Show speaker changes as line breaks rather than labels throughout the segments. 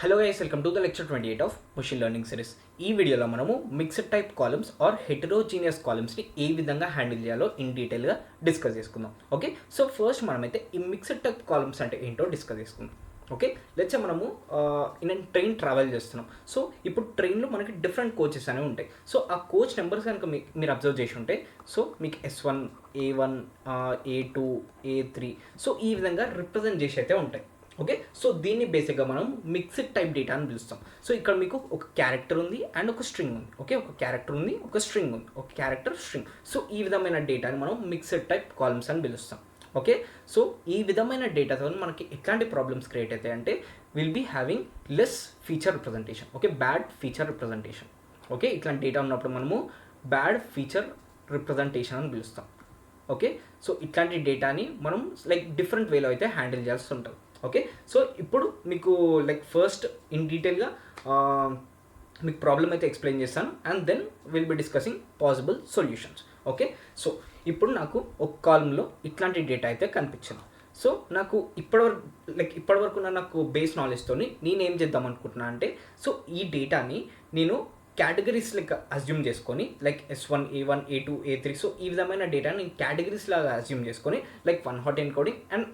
Hello guys, welcome to the lecture 28 of machine learning series. ఈ వీడియోలో మనము mixed type columns or heterogeneous కాలమ్స్ని ఏ విధంగా హ్యాండిల్ చేయాలో ఇన్ డీటెయిల్గా డిస్కస్ చేసుకుందాం. ఓకే, సో ఫస్ట్ మనమైతే ఈ మిక్స్డ్ టైప్ కాలమ్స్ అంటే ఏంటో డిస్కస్ చేసుకుందాం. ఓకే, లెట్స్ మనము ఇన్ ట్రైన్ ట్రావెల్ చేస్తున్నాం. సో ఇప్పుడు ట్రైన్లో మనకి డిఫరెంట్ కోచెస్ అనేవి ఉంటాయి. సో ఆ కోచ్ నెంబర్స్ కనుక మీరు అబ్జర్వ్ చేసి ఉంటే, సో మీకు S1, A1, A2, A3 so ఈ విధంగా రిప్రజెంట్ చేసి అయితే ఉంటాయి. ఓకే, సో దీన్ని బేసిక్గా మనం మిక్స్డ్ టైప్ డేటా అని పిలుస్తాం. సో ఇక్కడ మీకు ఒక క్యారెక్టర్ ఉంది అండ్ ఒక స్ట్రింగ్ ఉంది. ఓకే, ఒక క్యారెక్టర్ ఉంది, ఒక స్ట్రింగ్ ఉంది, ఒక క్యారెక్టర్ స్ట్రింగ్. సో ఈ విధమైన డేటాని మనం మిక్స్డ్ టైప్ కాలమ్స్ అని పిలుస్తాం. ఓకే, సో ఈ విధమైన డేటాతో మనకి ఎట్లాంటి ప్రాబ్లమ్స్ క్రియేట్ అవుతాయి అంటే will be having less feature representation. Okay, bad feature representation. Okay, ఇట్లాంటి డేటా ఉన్నప్పుడు మనము బ్యాడ్ ఫీచర్ రిప్రజెంటేషన్ అని పిలుస్తాం. ఓకే, సో ఇట్లాంటి డేటాని మనం లైక్ డిఫరెంట్ వేలో అయితే హ్యాండిల్ చేస్తూ ఉంటాం. ఓకే, సో ఇప్పుడు మీకు లైక్ ఫస్ట్ ఇన్ డీటెయిల్గా మీకు ప్రాబ్లమ్ అయితే ఎక్స్ప్లెయిన్ చేస్తాను and then will be discussing possible solutions. Okay, so ఇప్పుడు నాకు ఒక కాలంలో ఇట్లాంటి డేటా అయితే కనిపించింది. సో నాకు ఇప్పటివరకు నాకు బేస్ నాలెడ్జ్తో నేనేం చేద్దాం అనుకుంటున్నా అంటే, సో ఈ డేటాని నేను కేటగిరీస్ లెక్క అజ్యూమ్ చేసుకొని like S1, A1, A2, A3 so ఈ విధమైన డేటాని నేను కేటగిరీస్ లాగా అజ్యూమ్ చేసుకొని like one hot encoding and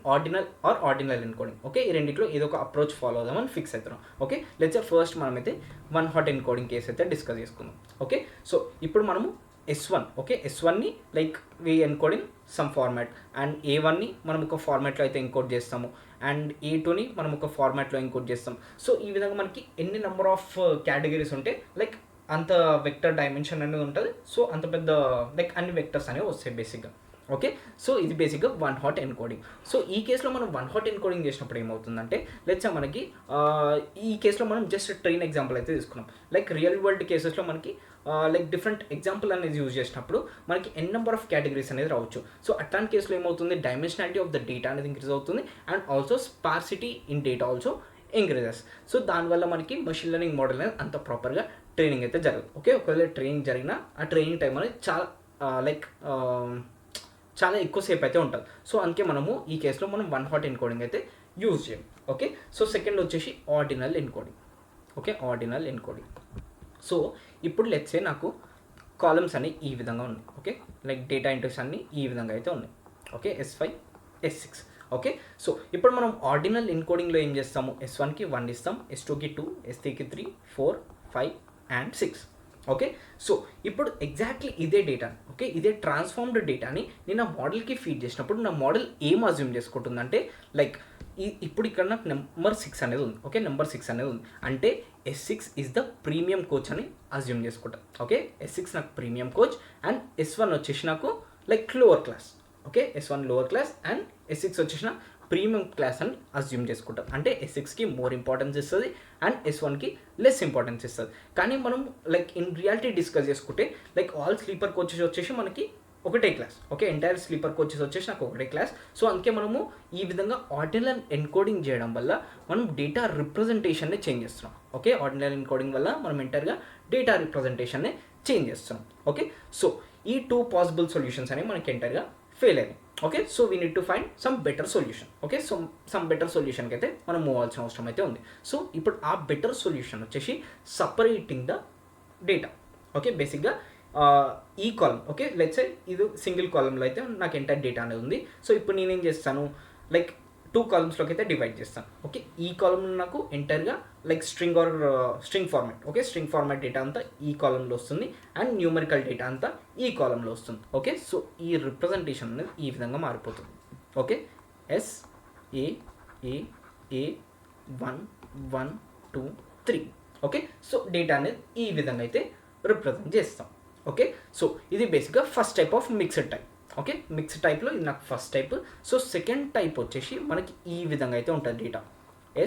ordinal encoding. Okay, ఈ రెండిట్లో ఏదో ఒక అప్రోచ్ ఫాలో అవుదామని ఫిక్స్ అవుతున్నాం. ఓకే, లెట్స్ ఫస్ట్ మనమైతే వన్ హాట్ ఎన్కోడింగ్ కేసు అయితే డిస్కస్ చేసుకుందాం. ఓకే, సో ఇప్పుడు మనము S1, ఓకే, S1ని like we encoding some format and A1ని మనం ఒక ఫార్మాట్లో అయితే ఎన్కోడ్ చేస్తాము అండ్ A2ని మనం ఒక ఫార్మాట్లో ఎన్కోడ్ చేస్తాం. సో ఈ విధంగా మనకి ఎన్ని నెంబర్ ఆఫ్ కేటగిరీస్ ఉంటే లైక్ అంత వెక్టర్ డైమెన్షన్ అనేది ఉంటుంది. సో అంత పెద్ద లైక్ అన్ని వెక్టర్స్ అనేవి వస్తాయి బేసిక్గా. ఓకే, సో ఇది బేసిక్గా వన్ హాట్ ఎన్కోడింగ్. సో ఈ కేసులో మనం వన్ హాట్ ఎన్కోడింగ్ చేసినప్పుడు ఏమవుతుందంటే లెట్స్ మనకి ఈ కేసులో మనం జస్ట్ ట్రైన్ ఎగ్జాంపుల్ అయితే తీసుకున్నాం. లైక్ రియల్ వరల్డ్ కేసెస్లో మనకి లైక్ డిఫరెంట్ ఎగ్జాంపుల్ అనేది యూజ్ చేసినప్పుడు మనకి ఎన్ నెంబర్ ఆఫ్ కేటగిరీస్ అనేది రావచ్చు. సో అట్లాంటి కేసులో ఏమవుతుంది, డైమెన్షనాలిటీ ఆఫ్ ద డేటా అనేది ఇంక్రీజ్ అవుతుంది and also sparsity in data also increases. So దానివల్ల మనకి మెషిన్ లెర్నింగ్ మోడల్ అనేది అంత ప్రాపర్గా ట్రైనింగ్ అయితే జరగదు. ఓకే, ఒకవేళ ట్రైనింగ్ జరిగినా ఆ ట్రైనింగ్ టైం అనేది చాలా ఎక్కువసేపు అయితే ఉంటుంది. సో అందుకే మనము ఈ కేసులో మనం వన్ హాట్ ఎన్కోడింగ్ అయితే యూజ్ చేయం. ఓకే, సో సెకండ్ వచ్చేసి ordinal encoding. Okay, ordinal encoding. So ఇప్పుడు లెట్స్ సే నాకు కాలమ్స్ అన్ని ఈ విధంగా ఉన్నాయి. ఓకే, లైక్ డేటా ఎంట్రీస్ అన్ని ఈ విధంగా అయితే ఉన్నాయి. Okay, S5, S6. Okay, so ఇప్పుడు మనం ఆర్డినల్ ఎన్కోడింగ్లో ఏం చేస్తాము, S1కి 1 ఇస్తాం, S2కి 2, S3కి 3, 4, 5 and 6. ఓకే, సో ఇప్పుడు ఎగ్జాక్ట్లీ ఇదే డేటా, ఓకే, ఇదే ట్రాన్స్ఫార్మ్డ్ డేటాని నేను నా మోడల్కి ఫీడ్ చేసినప్పుడు నా మోడల్ ఏం అజ్యూమ్ చేసుకుంటుందంటే లైక్ ఇప్పుడు ఇక్కడ నాకు నెంబర్ 6 అనేది ఉంది. ఓకే, నెంబర్ 6 అనేది ఉంది అంటే S6 is the premium coach అని అజ్యూమ్ చేసుకుంటాను. ఓకే, S6 నాకు ప్రీమియం కోచ్ అండ్ S1 వచ్చేసి నాకు like lower class. Okay, S1 lower class and S6 వచ్చేసిన ప్రీమియం క్లాస్ అని అజ్యూమ్ చేసుకుంటాం. అంటే S6కి మోర్ ఇంపార్టెన్స్ ఇస్తుంది అండ్ S1కి లెస్ ఇంపార్టెన్స్ ఇస్తుంది. కానీ మనం లైక్ ఇన్ రియాలిటీ డిస్కస్ చేసుకుంటే లైక్ ఆల్ స్లీపర్ కోచెస్ వచ్చేసి మనకి ఒకటే class. Okay, entire sleeper coaches వచ్చేసి నాకు ఒకటే క్లాస్. సో అందుకే మనము ఈ విధంగా ఆర్డినల్ ఎన్కోడింగ్ చేయడం వల్ల మనం డేటా రిప్రజెంటేషన్ని చేంజ్ చేస్తున్నాం. ఓకే, ఆర్డినల్ ఎన్కోడింగ్ వల్ల మనం ఎంటైర్గా డేటా రిప్రజెంటేషన్ని చేంజ్ చేస్తున్నాం. ఓకే, సో ఈ 2 పాసిబుల్ సొల్యూషన్స్ అనేవి మనకి ఎంటైర్గా ఫెయిల్ అయినాయి. Okay, so we need to find some better solution. Okay, so some better సొల్యూషన్కి అయితే మనం మూవ్ అవ్వాల్సిన అవసరం అయితే ఉంది. సో ఇప్పుడు ఆ బెటర్ సొల్యూషన్ వచ్చేసి సపరేటింగ్ ద డేటా. ఓకే, బేసిక్గా ఈ కాలం, ఓకే, లెట్స్ సే ఇది సింగిల్ కాలంలో అయితే నాకు ఎంటైర్ డేటా అనేది ఉంది. సో ఇప్పుడు నేనేం చేస్తాను, లైక్ 2 కాలమ్స్లోకి అయితే డివైడ్ చేస్తాను. ఓకే, ఈ కాలంలో నాకు ఎంటైర్గా like string format. Okay, string format data అంతా ఈ కాలంలో వస్తుంది అండ్ న్యూమరికల్ డేటా అంతా ఈ కాలంలో వస్తుంది. ఓకే, సో ఈ రిప్రజెంటేషన్ అనేది ఈ విధంగా మారిపోతుంది. Okay, A 1 2 3. Okay, so data అనేది ఈ విధంగా అయితే రిప్రజెంట్ చేస్తాం. ఓకే, సో ఇది బేసిక్గా first type of mixed type. Okay, mixed టైప్లో ఇది నాకు first type. So second type వచ్చేసి మనకి ఈ విధంగా అయితే ఉంటుంది డేటా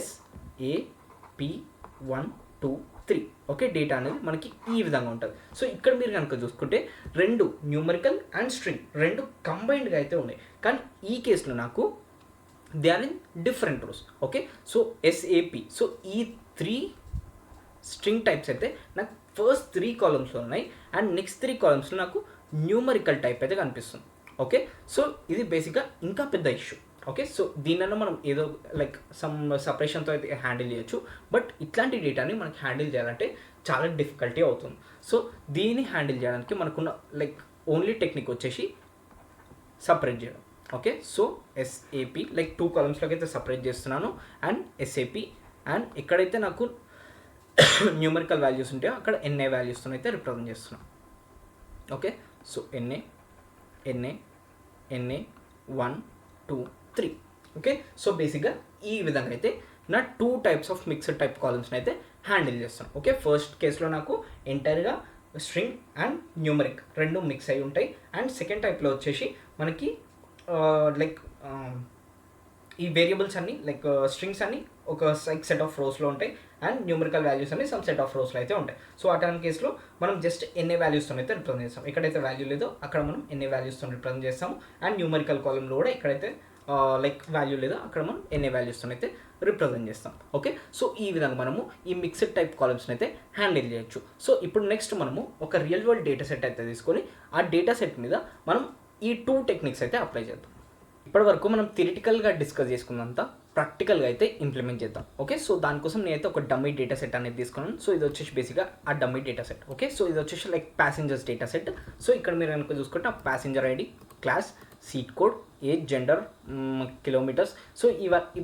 SAP 1 2 3. ఓకే, డేటా అనేది మనకి ఈ విధంగా ఉంటుంది. సో ఇక్కడ మీరు కనుక చూసుకుంటే రెండు న్యూమరికల్ అండ్ స్ట్రింగ్ రెండు కంబైన్డ్గా అయితే ఉన్నాయి. కానీ ఈ కేసులో నాకు they are in different rows. Okay, so SAP, so ఈ 3 స్ట్రింగ్ టైప్స్ అయితే నాకు ఫస్ట్ 3 కాలమ్స్లో ఉన్నాయి అండ్ నెక్స్ట్ 3 కాలమ్స్లో నాకు న్యూమరికల్ టైప్ అయితే కనిపిస్తుంది. ఓకే, సో ఇది బేసిక్గా ఇంకా పెద్ద ఇష్యూ. ఓకే, సో దీనిలో మనం ఏదో లైక్ సమ్ సపరేషన్తో అయితే హ్యాండిల్ చేయొచ్చు. బట్ ఇట్లాంటి డేటాని మనకి హ్యాండిల్ చేయాలంటే చాలా డిఫికల్టీ అవుతుంది. సో దీన్ని హ్యాండిల్ చేయడానికి మనకున్న లైక్ ఓన్లీ టెక్నిక్ వచ్చేసి సపరేట్ చేయడం. ఓకే, సో ఎస్ఏపి లైక్ 2 కాలమ్స్లోకి అయితే సపరేట్ చేస్తున్నాను. అండ్ ఎస్ఏపి అండ్ ఎక్కడైతే నాకు న్యూమరికల్ వాల్యూస్ ఉంటాయో అక్కడ ఎన్ఏ వాల్యూస్తో అయితే రిప్రజెంట్ చేస్తున్నాను. Okay, so NA 1 2 3. Okay, so బేసిక్గా ఈ విధంగా అయితే నా 2 టైప్స్ ఆఫ్ మిక్స్డ్ టైప్ కాలమ్స్ని అయితే హ్యాండిల్ చేస్తాను. ఓకే, ఫస్ట్ కేసులో నాకు ఎంటైర్గా స్ట్రింగ్ అండ్ న్యూమరిక్ రెండు మిక్స్ అయి ఉంటాయి. అండ్ సెకండ్ టైప్లో వచ్చేసి మనకి లైక్ ఈ వేరియబుల్స్ అన్ని లైక్ స్ట్రింగ్స్ అన్ని ఒక సెట్ ఆఫ్ రోస్లో ఉంటాయి అండ్ న్యూమరికల్ వాల్యూస్ అన్ని సమ్ సెట్ ఆఫ్ రోస్లో అయితే ఉంటాయి. సో అట్లాంటి కేసులో మనం జస్ట్ ఎన్ఏ వాల్యూస్తో అయితే రిప్రజెంట్ చేస్తాం. ఎక్కడైతే వాల్యూ లేదో అక్కడ మనం ఎన్ఏ వాల్యూస్తో రిప్రజెంట్ చేస్తాము. అండ్ న్యూమరికల్ కాలంలో కూడా ఎక్కడైతే లైక్ వాల్యూ లేదో అక్కడ మనం ఎన్ఏ వాల్యూస్తో అయితే రిప్రజెంట్ చేస్తాం. ఓకే, సో ఈ విధంగా మనము ఈ మిక్స్డ్ టైప్ కాలమ్స్ని అయితే హ్యాండిల్ చేయొచ్చు. సో ఇప్పుడు నెక్స్ట్ మనము ఒక రియల్ వరల్డ్ డేటా సెట్ అయితే తీసుకొని ఆ డేటా సెట్ మీద మనం ఈ 2 టెక్నిక్స్ అయితే అప్లై చేద్దాం. ఇప్పటివరకు మనం థియరిటికల్గా డిస్కస్ చేసుకున్నంత ప్రాక్టికల్గా అయితే ఇంప్లిమెంట్ చేద్దాం. ఓకే, సో దానికోసం నేనైతే ఒక డమ్మీ డేటా సెట్ అనేది తీసుకున్నాను. సో ఇది వచ్చేసి బేసిక్గా ఆ dummy data set. Okay, so ఇది వచ్చేసి like passengers data set. So ఇక్కడ మీరు కనుక చూసుకుంటే ఆ passenger ID, class, seat code, age, gender, kilometres. So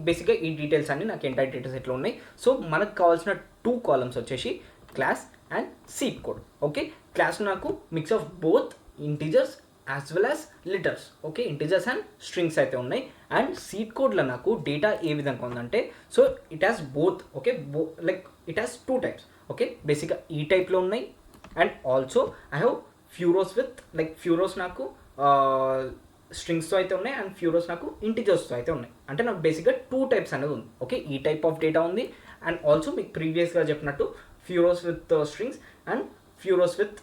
బేసిక్గా ఈ డీటెయిల్స్ అన్ని నాకు ఎంటైర్ డేటా సెట్లో ఉన్నాయి. సో మనకు కావాల్సిన 2 కాలమ్స్ వచ్చేసి class and seat code. Okay, class నాకు mix of both integers as well as letters. Okay, integers and strings అయితే ఉన్నాయి. అండ్ సీట్ కోడ్లో నాకు డేటా ఏ విధంగా ఉందంటే so it has both. Okay, like it has 2 types. Okay, బేసిక్గా ఈ టైప్లో ఉన్నాయి. And also I have few rows with like few rows నాకు స్ట్రింగ్స్తో అయితే ఉన్నాయి అండ్ ఫ్యూరోస్ నాకు ఇంటీజర్స్తో అయితే ఉన్నాయి. అంటే నాకు బేసిక్గా 2 టైప్స్ అనేది ఉంది. ఓకే, ఈ టైప్ ఆఫ్ డేటా ఉంది అండ్ ఆల్సో మీకు ప్రీవియస్గా చెప్పినట్టు few rows with strings and few rows with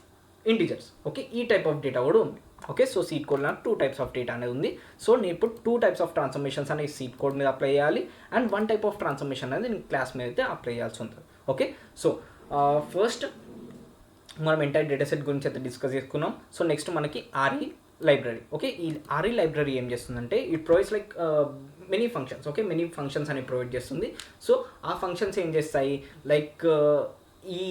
integers. Okay, ఈ టైప్ ఆఫ్ డేటా కూడా ఉంది. ఓకే, సో సీట్ కోడ్ నాకు 2 టైప్స్ ఆఫ్ డేటా అనేది ఉంది. సో నేను ఇప్పుడు 2 టైప్స్ ఆఫ్ ట్రాన్స్ఫర్మేషన్స్ అనేది సీట్ కోడ్ మీద అప్లై చేయాలి అండ్ 1 టైప్ ఆఫ్ ట్రాన్స్ఫర్మేషన్ అనేది నేను క్లాస్ మీద అయితే అప్లై చేయాల్సి ఉంటుంది. ఓకే, సో ఫస్ట్ మనం ఎంటైర్ డేటా సెట్ గురించి అయితే డిస్కస్ చేసుకున్నాం. సో నెక్స్ట్ మనకి ఆర్ఈ లైబ్రరీ. ఓకే, ఈ ఆర్ఈ లైబ్రరీ ఏం చేస్తుందంటే it provides like many functions. Okay, many functions అని ప్రొవైడ్ చేస్తుంది. సో ఆ ఫంక్షన్స్ ఏం చేస్తాయి లైక్ ఈ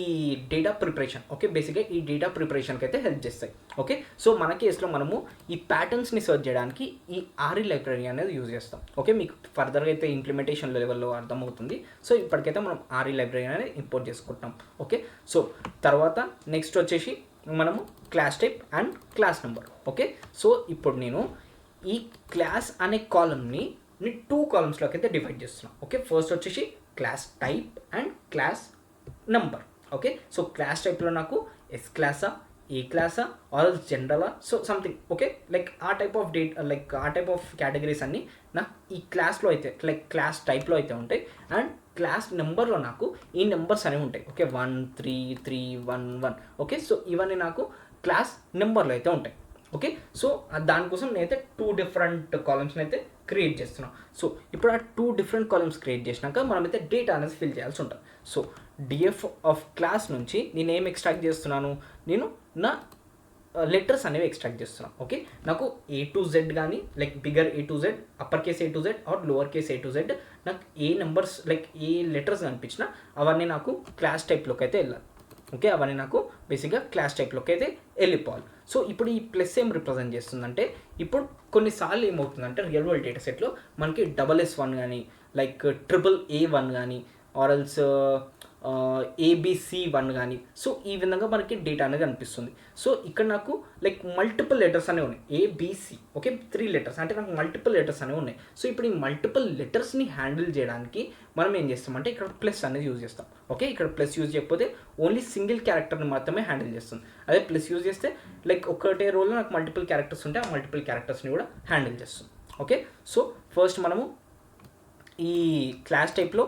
డేటా ప్రిపరేషన్. ఓకే, బేసిక్గా ఈ డేటా ప్రిపరేషన్కి అయితే హెల్ప్ చేస్తాయి. ఓకే, సో మన కేసులో మనము ఈ ప్యాటర్న్స్ని సర్చ్ చేయడానికి ఈ ఆర్ఈ లైబ్రరీ అనేది యూజ్ చేస్తాం. ఓకే, మీకు ఫర్దర్గా అయితే ఇంప్లిమెంటేషన్ లెవెల్లో అర్థమవుతుంది. సో ఇప్పటికైతే మనం ఆర్ఈ లైబ్రరీ అనేది ఇంపోర్ట్ చేసుకుంటాం. ఓకే, సో తర్వాత నెక్స్ట్ వచ్చేసి మనము class type and class number. Okay, so ఇప్పుడు నేను ఈ క్లాస్ అనే కాలమ్ని 2 కాలమ్స్లోకి అయితే డివైడ్ చేస్తున్నాను. ఓకే, ఫస్ట్ వచ్చేసి class type and class number. Okay, so class టైప్లో నాకు ఎస్ క్లాసా, ఏ క్లాసా ఆర్ జనరలా, సో సంథింగ్. ఓకే, లైక్ ఆ టైప్ ఆఫ్ లైక్ ఆ టైప్ ఆఫ్ కేటగిరీస్ అన్నీ నాకు ఈ క్లాస్లో అయితే లైక్ క్లాస్ టైప్లో అయితే ఉంటాయి. అండ్ క్లాస్ నెంబర్లో నాకు ఈ నెంబర్స్ అనేవి ఉంటాయి. ఓకే, 1 3 3 1 1. ఓకే, సో ఇవన్నీ నాకు క్లాస్ నెంబర్లో అయితే ఉంటాయి. ఓకే, సో దానికోసం నేనైతే 2 డిఫరెంట్ కాలమ్స్ని అయితే క్రియేట్ చేస్తున్నాను. సో ఇప్పుడు ఆ 2 డిఫరెంట్ కాలమ్స్ క్రియేట్ చేసినాక మనమైతే డేటా అనేది ఫిల్ చేయాల్సి ఉంటుంది. సో డిఎఫ్ ఆఫ్ క్లాస్ నుంచి నేను ఏం ఎక్స్ట్రాక్ట్ చేస్తున్నాను, నేను నా లెటర్స్ అనేవి ఎక్స్ట్రాక్ట్ చేస్తున్నాను. ఓకే, నాకు A to Z కానీ like bigger A to Z, upper case A to Z or lower case A to Z నాకు ఏ నెంబర్స్ లైక్ ఏ లెటర్స్ కనిపించినా అవన్నీ నాకు క్లాస్ టైప్లోకి అయితే వెళ్ళాలి. ఓకే, అవన్నీ నాకు బేసిక్గా క్లాస్ టైప్లోకి అయితే వెళ్ళిపోవాలి. సో ఇప్పుడు ఈ ప్లస్ ఏం రిప్రజెంట్ చేస్తుందంటే ఇప్పుడు కొన్నిసార్లు ఏమవుతుందంటే రియల్ వరల్డ్ డేటా సెట్లో మనకి SS1 కానీ లైక్ AAA1 కానీ ఆర్ఎల్స్ ABC1 కానీ సో ఈ విధంగా మనకి డేటా అనేది కనిపిస్తుంది. సో ఇక్కడ నాకు లైక్ మల్టిపుల్ లెటర్స్ అనేవి ఉన్నాయి ABC. ఓకే, 3 లెటర్స్ అంటే నాకు మల్టిపుల్ లెటర్స్ అనేవి ఉన్నాయి. సో ఇప్పుడు ఈ మల్టిపుల్ లెటర్స్ని హ్యాండిల్ చేయడానికి మనం ఏం చేస్తామంటే ఇక్కడ ప్లస్ అనేది యూజ్ చేస్తాం. ఓకే, ఇక్కడ ప్లస్ యూజ్ చేయకపోతే ఓన్లీ సింగిల్ క్యారెక్టర్ని మాత్రమే హ్యాండిల్ చేస్తుంది. అదే ప్లస్ యూజ్ చేస్తే లైక్ ఒకటే రోల్లో నాకు మల్టిపుల్ క్యారెక్టర్స్ ఉంటే ఆ మల్టిపుల్ క్యారెక్టర్స్ని కూడా హ్యాండిల్ చేస్తుంది. ఓకే, సో ఫస్ట్ మనము ఈ క్లాస్ టైప్లో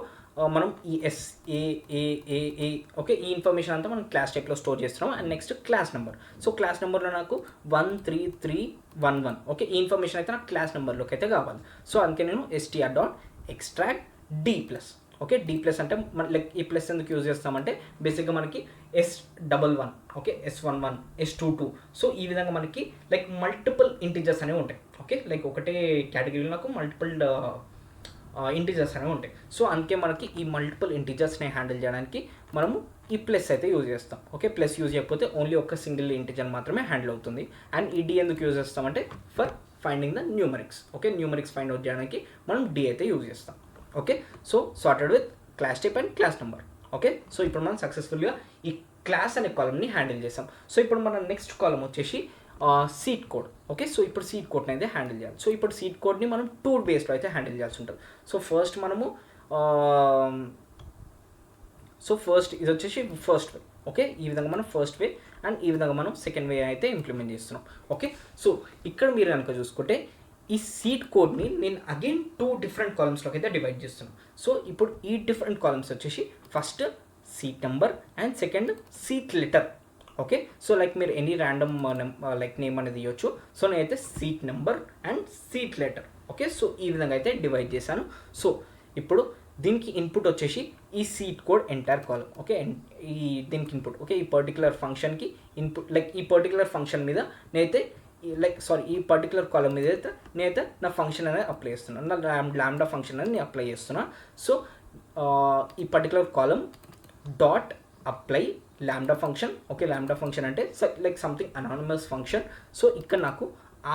మనం ఈ SAAAA ఓకే ఈ ఇన్ఫర్మేషన్ అంతా మనం క్లాస్ టైప్లో స్టోర్ చేస్తున్నాం. And next class number. So class నెంబర్లో నాకు 13311 ఓకే ఈ ఇన్ఫర్మేషన్ అయితే నాకు క్లాస్ నెంబర్లోకి అయితే కావాలి. సో అందుకే నేను str.extract D+. Okay D plus అంటే మన లైక్ ఈ ప్లస్ ఎందుకు యూజ్ చేస్తామంటే బేసిక్గా మనకి S11 okay S11 S22 so ఈ విధంగా మనకి లైక్ మల్టిపుల్ ఇంటీజర్స్ అనేవి ఉంటాయి ఓకే లైక్ ఒకటే కేటగిరీలో నాకు మల్టిపుల్ ఇంటీజర్స్ అనేవి ఉంటాయి సో అందుకే మనకి ఈ మల్టిపుల్ ఇంటీజర్స్ని హ్యాండిల్ చేయడానికి మనము ఈ ప్లస్ అయితే యూజ్ చేస్తాం ఓకే ప్లస్ యూజ్ చేయకపోతే ఓన్లీ ఒక సింగిల్ ఇంటీజర్ మాత్రమే హ్యాండిల్ అవుతుంది అండ్ ఈ డి ఎందుకు యూజ్ చేస్తామంటే for finding the numerics okay numerics find out చేయడానికి మనం డి అయితే యూజ్ చేస్తాం okay so sorted with class type and class number okay so ఇప్పుడు మనం సక్సెస్ఫుల్గా ఈ క్లాస్ అనే కాలమ్ని హ్యాండిల్ చేస్తాం సో ఇప్పుడు మన నెక్స్ట్ కాలం వచ్చేసి సీట్ కోడ్ ఓకే సో ఇప్పుడు సీట్ కోడ్ని అయితే హ్యాండిల్ చేయాలి సో ఇప్పుడు సీట్ కోడ్ని మనం 2 బేస్లో అయితే హ్యాండిల్ చేయాల్సి ఉంటుంది సో ఫస్ట్ మనము ఇది వచ్చేసి ఫస్ట్ వే ఓకే ఈ విధంగా మనం ఫస్ట్ వే అండ్ ఈ విధంగా మనం సెకండ్ వే అయితే ఇంప్లిమెంట్ చేస్తున్నాం ఓకే సో ఇక్కడ మీరు కనుక చూసుకుంటే ఈ సీట్ కోడ్ని నేను అగైన్ 2 డిఫరెంట్ కాలమ్స్లోకి అయితే డివైడ్ చేస్తున్నాను సో ఇప్పుడు ఈ డిఫరెంట్ కాలమ్స్ వచ్చేసి first seat number and second seat letter okay so like మీరు ఎనీ ర్యాండమ్ లైక్ నేమ్ అనేది ఇవ్వచ్చు సో నేనైతే seat number and seat letter okay so ఈ విధంగా అయితే డివైడ్ చేశాను సో ఇప్పుడు దీనికి ఇన్పుట్ వచ్చేసి ఈ సీట్ కోడ్ ఎంటైర్ కాలం ఓకే దీనికి ఇన్పుట్ ఓకే ఈ పర్టికులర్ ఫంక్షన్కి ఇన్పుట్ లైక్ ఈ పర్టికులర్ ఫంక్షన్ మీద నేనైతే ఈ పర్టికులర్ కాలం మీద అయితే నేనైతే నా ఫంక్షన్ అనేది అప్లై చేస్తున్నాను నా ల్యాండా ఫంక్షన్ అనేది నేను అప్లై చేస్తున్నా సో ఈ పర్టికులర్ కాలం డాట్ అప్లై ల్యాండా ఫంక్షన్ ఓకే ల్యాండా ఫంక్షన్ అంటే like something anonymous function so ఇక్కడ నాకు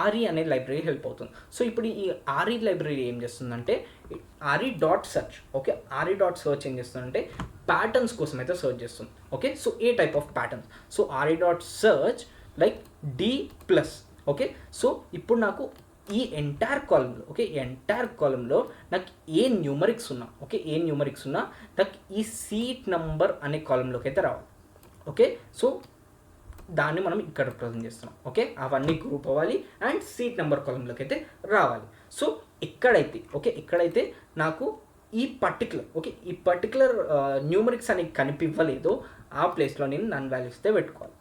ఆర్ఈ అనే లైబ్రరీ హెల్ప్ అవుతుంది సో ఇప్పుడు ఈ ఆర్ఈ లైబ్రరీ ఏం చేస్తుందంటే RE dot search okay RE dot search ఏం చేస్తుందంటే ప్యాటర్న్స్ కోసం అయితే సెర్చ్ చేస్తుంది ఓకే సో ఏ type of patterns so RE dot search like D plus okay so ఇప్పుడు నాకు ఈ ఎంటైర్ కాలంలో ఓకే ఈ ఎంటైర్ కాలంలో నాకు ఏ న్యూమరిక్స్ ఉన్నా ఓకే ఏ న్యూమరిక్స్ ఉన్నా నాకు ఈ సీట్ నంబర్ అనే కాలంలోకి అయితే రావాలి ఓకే సో దాన్ని మనం ఇక్కడ రిప్రజెంట్ చేస్తున్నాం ఓకే అవన్నీ గ్రూప్ అవ్వాలి అండ్ సీట్ నెంబర్ కాలంలోకి అయితే రావాలి సో ఎక్కడైతే నాకు ఈ పర్టికులర్ న్యూమరిక్స్ అనేవి కనిపివ్వలేదో ఆ ప్లేస్లో నేను నన్ వాల్యూస్ అయితే పెట్టుకోవాలి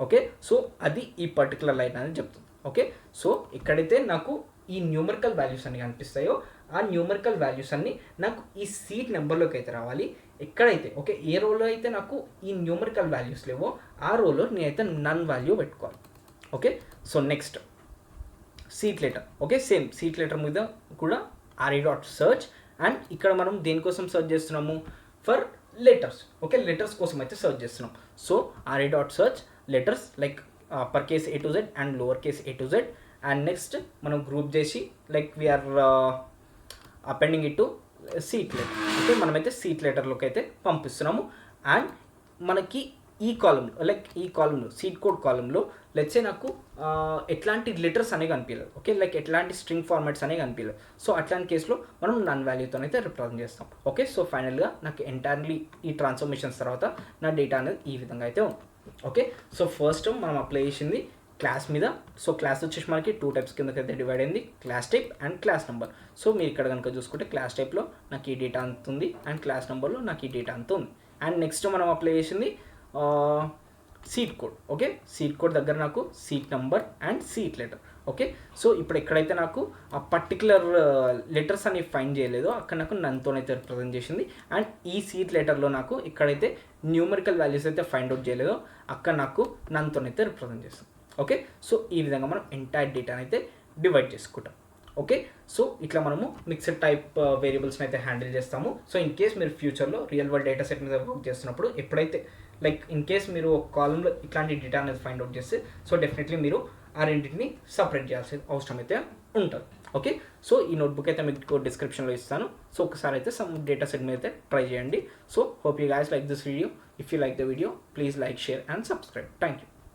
ఓకే సో అది ఈ పర్టికులర్ లైన్ అనేది చెప్తుంది ఓకే సో ఎక్కడైతే నాకు ఈ న్యూమరికల్ వాల్యూస్ అన్ని కనిపిస్తాయో ఆ న్యూమరికల్ వాల్యూస్ అన్ని నాకు ఈ సీట్ నెంబర్లోకి అయితే రావాలి ఎక్కడైతే ఓకే ఏ రోలో అయితే నాకు ఈ న్యూమరికల్ వాల్యూస్ లేవో ఆ రోలో నేనైతే నన్ వాల్యూ పెట్టుకోవాలి okay so next seat letter okay same seat letter మీద కూడా ఆర్ఈ డాట్ సెర్చ్ అండ్ ఇక్కడ మనం దేనికోసం సెర్చ్ చేస్తున్నాము ఫర్ లెటర్స్ ఓకే లెటర్స్ కోసం అయితే సెర్చ్ చేస్తున్నాం so RE dot search letters like upper case A to Z and lower case A to Z and next మనం గ్రూప్ చేసి like we are appending it to seat letter okay మనమైతే seat లెటర్లోకి అయితే పంపిస్తున్నాము and మనకి ఈ కాలంలో సీట్ కోడ్ కాలంలో లెట్సే నాకు ఎట్లాంటి లెటర్స్ అనేవి కనిపించలేదు ఓకే లైక్ ఎట్లాంటి స్ట్రింగ్ ఫార్మాట్స్ అనేవి కనిపించలేదు సో అట్లాంటి కేసులో మనం నన్ వాల్యూతో అయితే రిప్రజెంట్ చేస్తాం ఓకే సో ఫైనల్గా నాకు ఎంటైర్లీ ఈ ట్రాన్స్ఫర్మేషన్స్ తర్వాత నా డేటా అనేది ఈ విధంగా అయితే ఉంది ఓకే సో ఫస్ట్ మనం అప్లై చేసింది క్లాస్ మీద సో క్లాస్ వచ్చేసి మనకి 2 టైప్స్ కిందకైతే డివైడ్ అయింది class type and class number so మీరు ఇక్కడ కనుక చూసుకుంటే క్లాస్ టైప్లో నాకు ఈ డేటా అంత ఉంది అండ్ క్లాస్ నెంబర్లో నాకు ఈ డేటా అంత ఉంది అండ్ నెక్స్ట్ మనం అప్లై చేసింది seat code okay seat code దగ్గర నాకు seat number and seat letter okay so ఇప్పుడు ఎక్కడైతే నాకు ఆ పర్టికులర్ లెటర్స్ అని ఫైండ్ చేయలేదో అక్కడ నాకు నన్తోనైతే రిప్రజెంట్ చేసింది అండ్ ఈ సీట్ లెటర్లో నాకు ఎక్కడైతే న్యూమరికల్ వాల్యూస్ అయితే ఫైండ్ అవుట్ చేయలేదో అక్కడ నాకు నన్తోనైతే రిప్రజెంట్ చేస్తుంది ఓకే సో ఈ విధంగా మనం ఎంటైర్ డేటాని అయితే డివైడ్ చేసుకుంటాం ఓకే సో ఇట్లా మనము మిక్స్డ్ టైప్ వేరియబుల్స్ని అయితే హ్యాండిల్ చేస్తాము సో ఇన్ కేస్ మీరు ఫ్యూచర్లో రియల్ వరల్డ్ డేటా సెట్ మీద వర్క్ చేస్తున్నప్పుడు ఎప్పుడైతే లైక్ ఇన్ కేస్ మీరు ఒక కాలంలో ఇట్లాంటి డేటా అనేది ఫైండ్ అవుట్ చేస్తే సో డెఫినెట్లీ మీరు ఆ రెండింటిని సపరేట్ చేయాల్సిన అవసరం అయితే ఉంటుంది ఓకే సో ఈ నోట్బుక్ అయితే మీకు డిస్క్రిప్షన్లో ఇస్తాను సో ఒకసారి అయితే సమ్ డేటా సెట్ మీద అయితే ట్రై చేయండి so hope you guys like this video if you like the video please like share and subscribe thank you